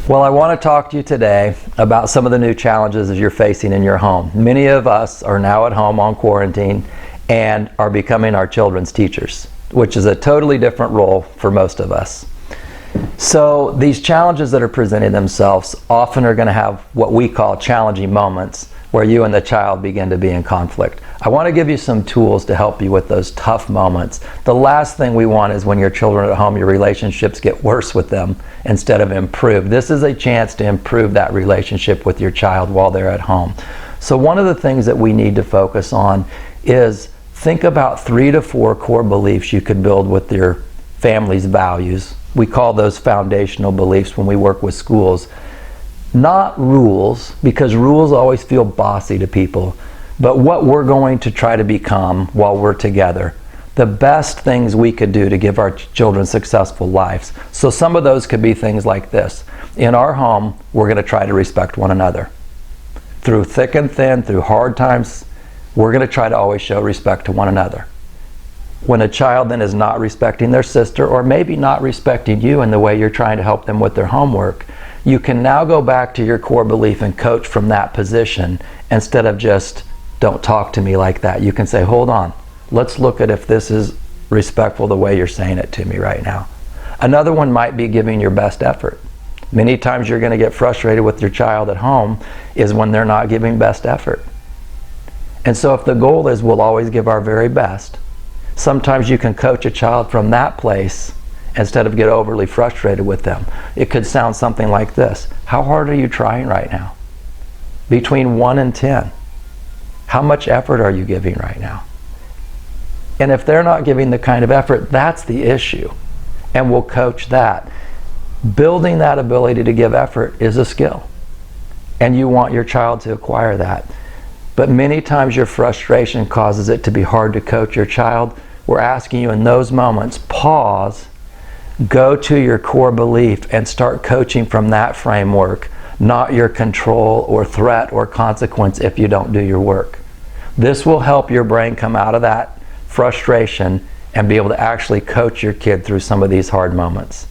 Well, I want to talk to you today about some of the new challenges that you're facing in your home. Many of us are now at home on quarantine and are becoming our children's teachers, which is a totally different role for most of us. So these challenges that are presenting themselves often are going to have what we call challenging moments where you and the child begin to be in conflict. I want to give you some tools to help you with those tough moments. The last thing we want is when your children are at home, your relationships get worse with them instead of improve. This is a chance to improve that relationship with your child while they're at home. So one of the things that we need to focus on is think about 3 to 4 core beliefs you could build with your family's values. We call those foundational beliefs when we work with schools. Not rules, because rules always feel bossy to people, but what we're going to try to become while we're together. The best things we could do to give our children successful lives. So some of those could be things like this. In our home, we're going to try to respect one another. Through thick and thin, through hard times, we're going to try to always show respect to one another. When a child then is not respecting their sister, or maybe not respecting you in the way you're trying to help them with their homework, you can now go back to your core belief and coach from that position instead of just, don't talk to me like that. You can say, hold on, let's look at if this is respectful the way you're saying it to me right now. Another one might be giving your best effort. Many times you're going to get frustrated with your child at home is when they're not giving best effort. And so if the goal is we'll always give our very best, sometimes you can coach a child from that place instead of get overly frustrated with them. It could sound something like this. How hard are you trying right now? Between 1 and 10. How much effort are you giving right now? And if they're not giving the kind of effort, that's the issue. And we'll coach that. Building that ability to give effort is a skill. And you want your child to acquire that. But many times your frustration causes it to be hard to coach your child. We're asking you in those moments, pause, go to your core belief and start coaching from that framework, not your control or threat or consequence if you don't do your work. This will help your brain come out of that frustration and be able to actually coach your kid through some of these hard moments.